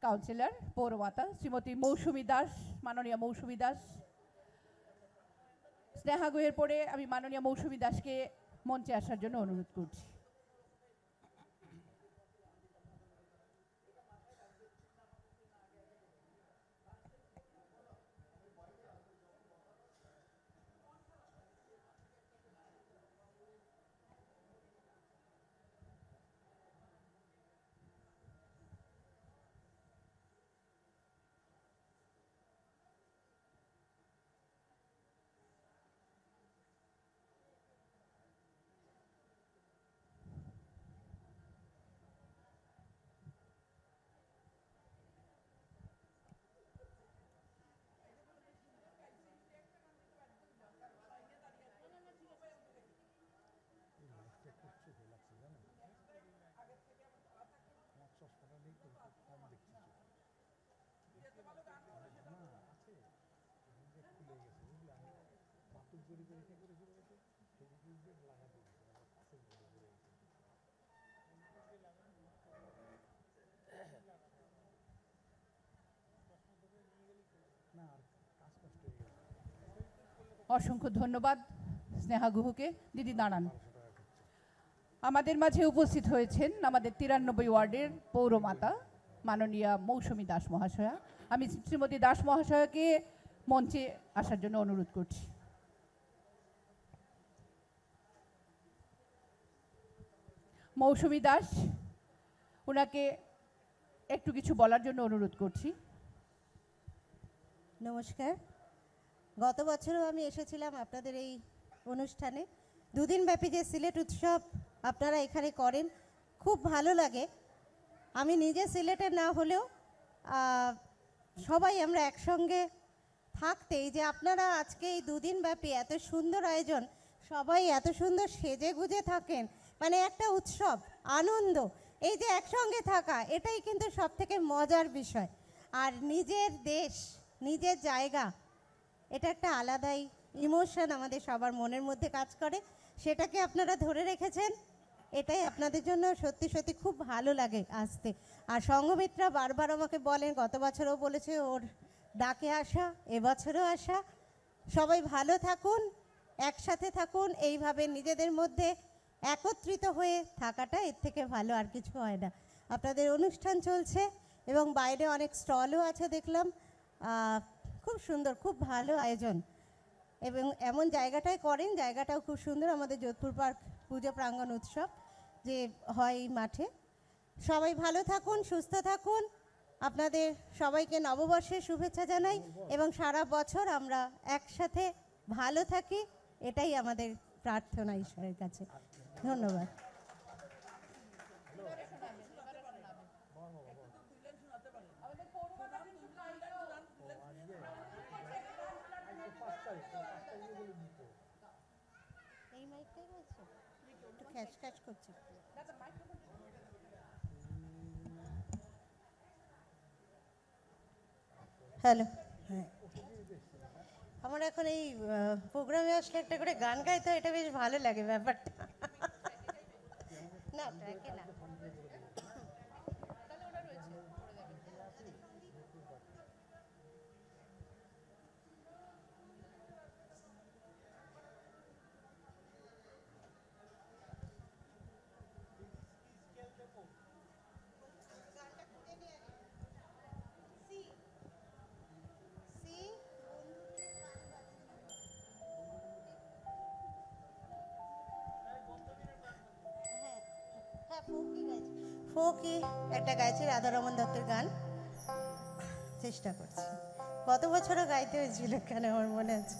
কাউন্সিলর পৌরমাতা শ্রীমতী মৌসুমী দাস, মাননীয় মৌসুমী দাস। স্নেহা গুহের পরে আমি মাননীয় মৌসুমী দাসকে মঞ্চে আসার জন্য অনুরোধ করছি। অসংখ্য ধন্যবাদ স্নেহা গুহকে। দিদি দাঁড়ান। আমাদের মাঝে উপস্থিত হয়েছেন আমাদের 93 ওয়ার্ডের পৌরমাতা মাননীয়া মৌসুমী দাস মহাশয়া। আমি শ্রীমতী দাস মহাশয়াকে মঞ্চে আসার জন্য অনুরোধ করছি। মৌসুমী দাস, ওনাকে একটু কিছু বলার জন্য অনুরোধ করছি। নমস্কার। গত বছরও আমি এসেছিলাম আপনাদের এই অনুষ্ঠানে। দুদিন ব্যাপী যে সিলেট উৎসব আপনারা এখানে করেন, খুব ভালো লাগে। আমি নিজে সিলেটের না হলেও সবাই আমরা একসঙ্গে থাকতে, এই যে আপনারা আজকে এই দুদিন ব্যাপী এত সুন্দর আয়োজন, সবাই এত সুন্দর সেজে গুজে থাকেন, মানে একটা উৎসব, আনন্দ, এই যে একসঙ্গে থাকা, এটাই কিন্তু সবথেকে মজার বিষয়। আর নিজের দেশ, নিজের জায়গা, এটা একটা আলাদাই ইমোশন আমাদের সবার মনের মধ্যে কাজ করে। সেটাকে আপনারা ধরে রেখেছেন, এটাই আপনাদের জন্য সত্যি সত্যি খুব ভালো লাগে আসতে। আর সঙ্গমিত্রা বারবার আমাকে বলেন, গত বছরও বলেছে ওর ডাকে আসা, এবছরও আসা। সবাই ভালো থাকুন, একসাথে থাকুন, এইভাবে নিজেদের মধ্যে একত্রিত হয়ে থাকাটা এর থেকে ভালো আর কিছু হয় না। আপনাদের অনুষ্ঠান চলছে এবং বাইরে অনেক স্টলও আছে দেখলাম। খুব সুন্দর, খুব ভালো আয়োজন এবং এমন জায়গাটায় করেন, জায়গাটাও খুব সুন্দর। আমাদের যোধপুর পার্ক পূজা প্রাঙ্গণ উৎসব যে হয় এই মাঠে। সবাই ভালো থাকুন, সুস্থ থাকুন। আপনাদের সবাইকে নববর্ষের শুভেচ্ছা জানাই এবং সারা বছর আমরা একসাথে ভালো থাকি, এটাই আমাদের প্রার্থনা ঈশ্বরের কাছে। ধন্যবাদ। এই মাইকটাই রয়েছে, একটু খ্যাচ খ্যাচ করছে। হ্যালো, হ্যাঁ, আমার এখন এই প্রোগ্রামে আসলে একটা করে গান গাইতে হয়, এটা বেশ ভালো লাগে ব্যাপারটা। না ট্র্যাকে না, ফোকি একটা গাইছে, রাধারমন দত্তের গান চেষ্টা করছি। গত বছরও গাইতে হয়েছিল, কেন আমার মনে আছে।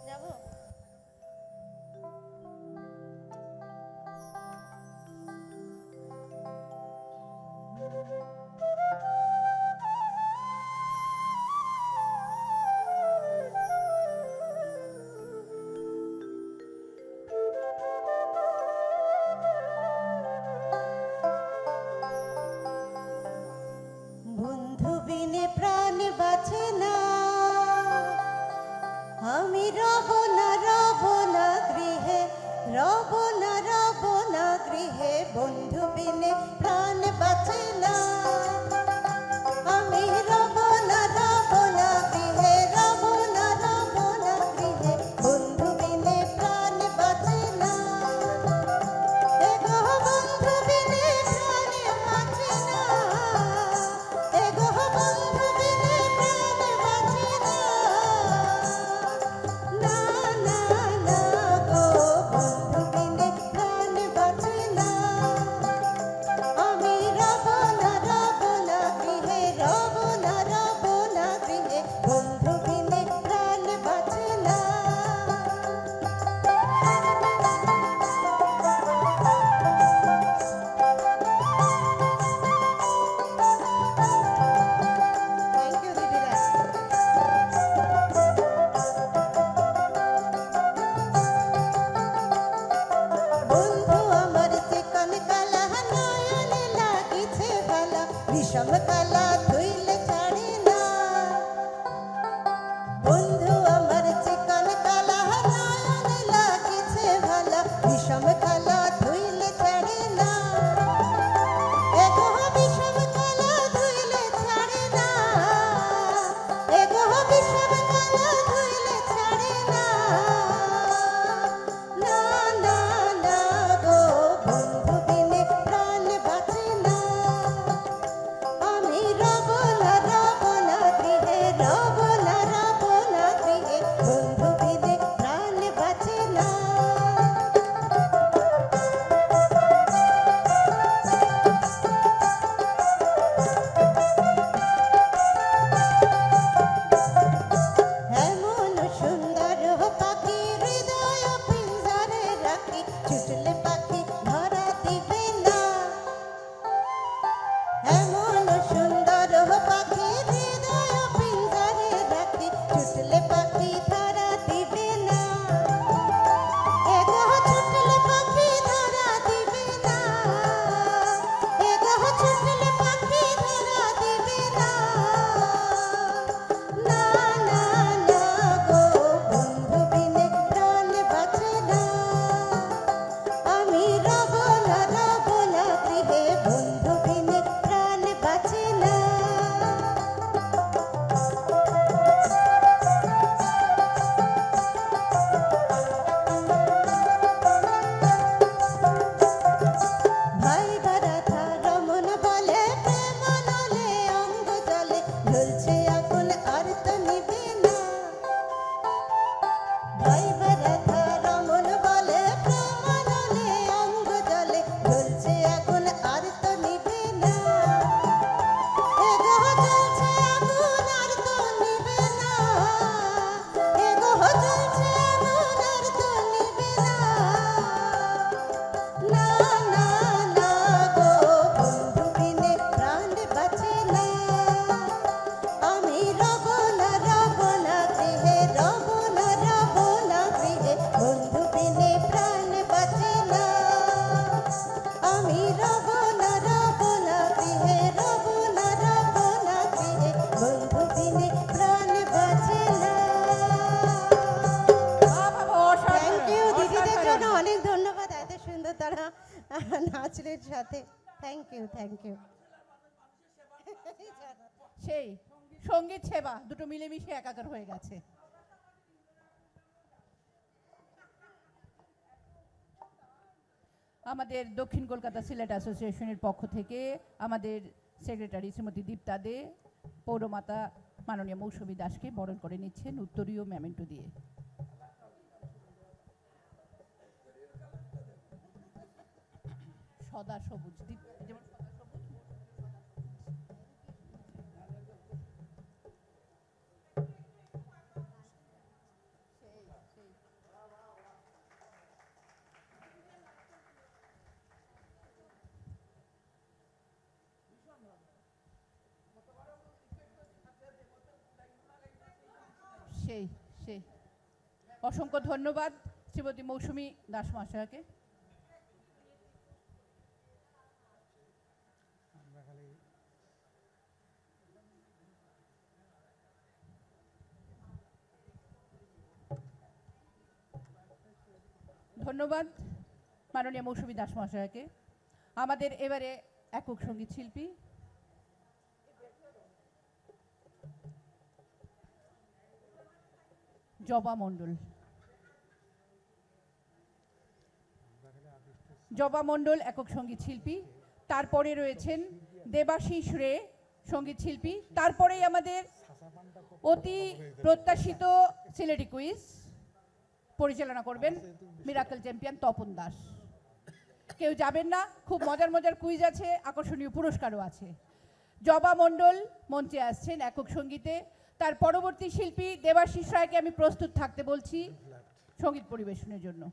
যাবো বন্ধু বিনে প্রাণ বাঁচে না, আমি রব না গৃহে, রব না গৃহে, বন্ধু বিনে প্রাণ বাঁচে না, আমি রব না গৃহে, রব না গৃহে, বন্ধু বিনে প্রাণ বাঁচে না, এগো বন্ধু বিনে প্রাণ বাঁচে না, এগো বন্ধু বিনে প্রাণ বাঁচে না, না না না গো বন্ধু বিনে প্রাণ বাঁচে না, আমি রব না গৃহে, রব না গৃহে, বন্ধু বিনে প্রাণ বাঁচে না। থ্যাংক ইউ দিদিরা। বন্ধু আমার চিকন কালা, নয়নে লাগিছে ভালা, বিষম কালা ধুইলে ছাড়ে না, বন্ধু আমার চিকন কালা, নয়নে লাগিছে ভালা, বিষম কালা ধুইলে ছাড়ে না, এগো বিষম কালা ধুইলে ছাড়ে না, এগো বিষম কালা ধুইলে ছাড়ে না, না না না গো বন্ধু বিনে প্রাণ বাঁচে না, আমি রব না গৃহে, রব না গৃহে, বন্ধু বিনে প্রাণ বাঁচে না। এমন সুন্দর পাখি হৃদয় পিঞ্জরে রাখি, ছুটলে পাখি ধরা দিবে না, এমন সুন্দর পাখি হৃদয় পিঞ্জরে রাখি, ছুটলে পাখি ধরা দিবে না, এগো ছুটলে পাখি ধরা দিবে না, এগো ছুটলে পাখি ধরা দিবে না, না না না গো বন্ধু বিনে প্রাণ বাঁচে না, আমি রব না গৃহে, বন্ধু বিনে প্রাণ বাঁচে না। নাচলের সাথে। Thank you, thank you. সেই সঙ্গীত সেবা দুটো মিলেমিশে একাকার হয়ে গেছে। আমাদের দক্ষিণ কলকাতা সিলেট অ্যাসোসিয়েশনের পক্ষ থেকে আমাদের সেক্রেটারি শ্রীমতী দীপ্তা দে পৌরমাতা মাননীয় মৌসুমী দাসকে বরণ করে নিচ্ছেন উত্তরীয় মেমেন্টো দিয়ে। সদা সবুজ যেমন সদা সবুজ। সেই সেই অসংখ্য ধন্যবাদ শ্রীমতী মৌসুমী দাস মহাশয়কে। ধন্যবাদ মাননীয় মৌসুমী দাস মহাশয়কে। আমাদের এবারে একক সঙ্গীত শিল্পী জবা মণ্ডল। জবা মণ্ডল একক সঙ্গীত শিল্পী। তারপরে রয়েছেন দেবাশিস রে সঙ্গীত শিল্পী। তারপরেই আমাদের অতি প্রত্যাশিত সিলেটি কুইজ পরিচালনা করবেন মিরাকল চ্যাম্পিয়ন তপন দাস। কেউ যাবেন না, খুব মজার মজার কুইজ আছে, আকর্ষণীয় পুরস্কারও আছে। জবা মণ্ডল মঞ্চে আসছেন একক সঙ্গীতে। তার পরবর্তী শিল্পী দেবাশিস রায়কে আমি প্রস্তুত থাকতে বলছি সঙ্গীত পরিবেশনের জন্য।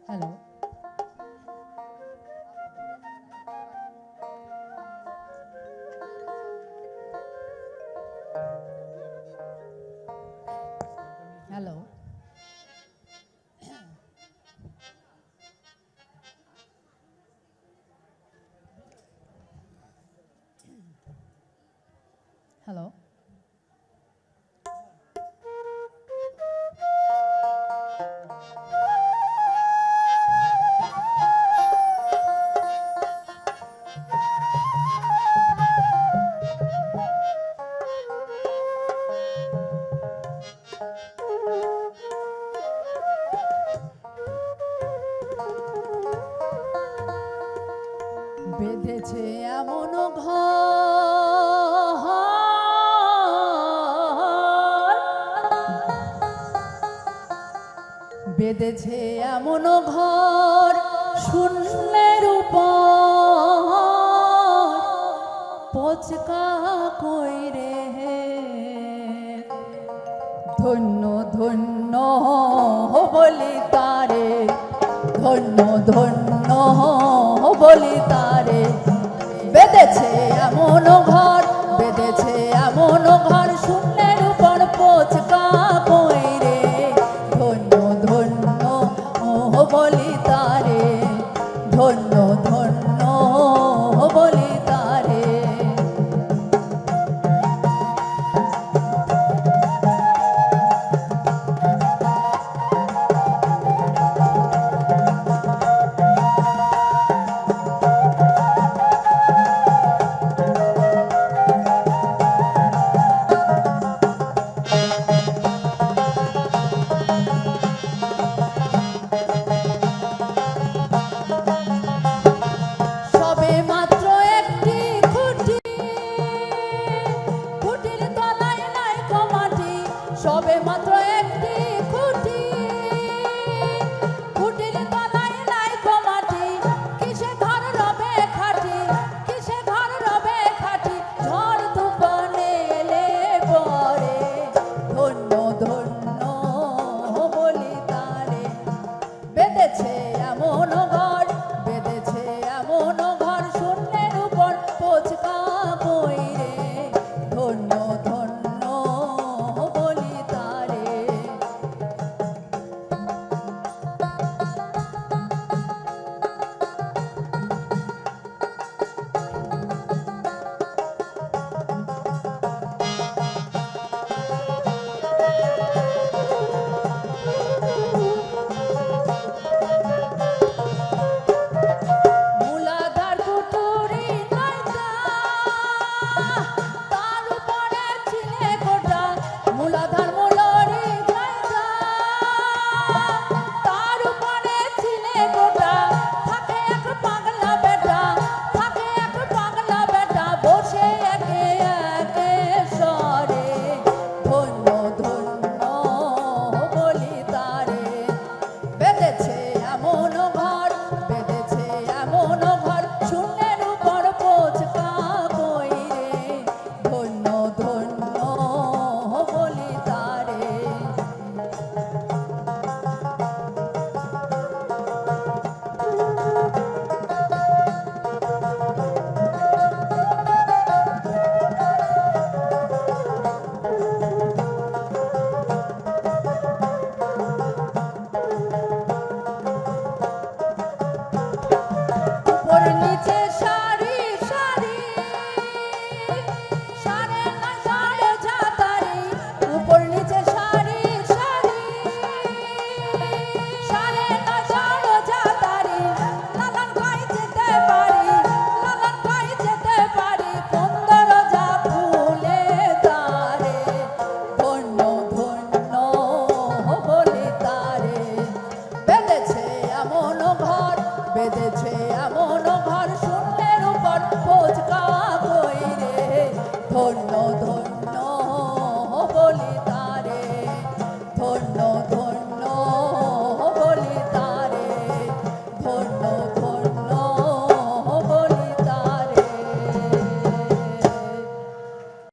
Hello, hello, hello. বেঁধেছে এমন ঘর, বেঁধেছে এমন ঘর শূন্যের উপর, পচকা কইরে ধন্য ধন্য বলি তারে, ধন্য ধন্য বলি তারে। বেঁধেছে এমন ঘর, বেঁধেছে এমন ঘর শূন্যের উপর, পচকা কইরে ধন্য ধন্য বলি তারে, ধন্য ধন্য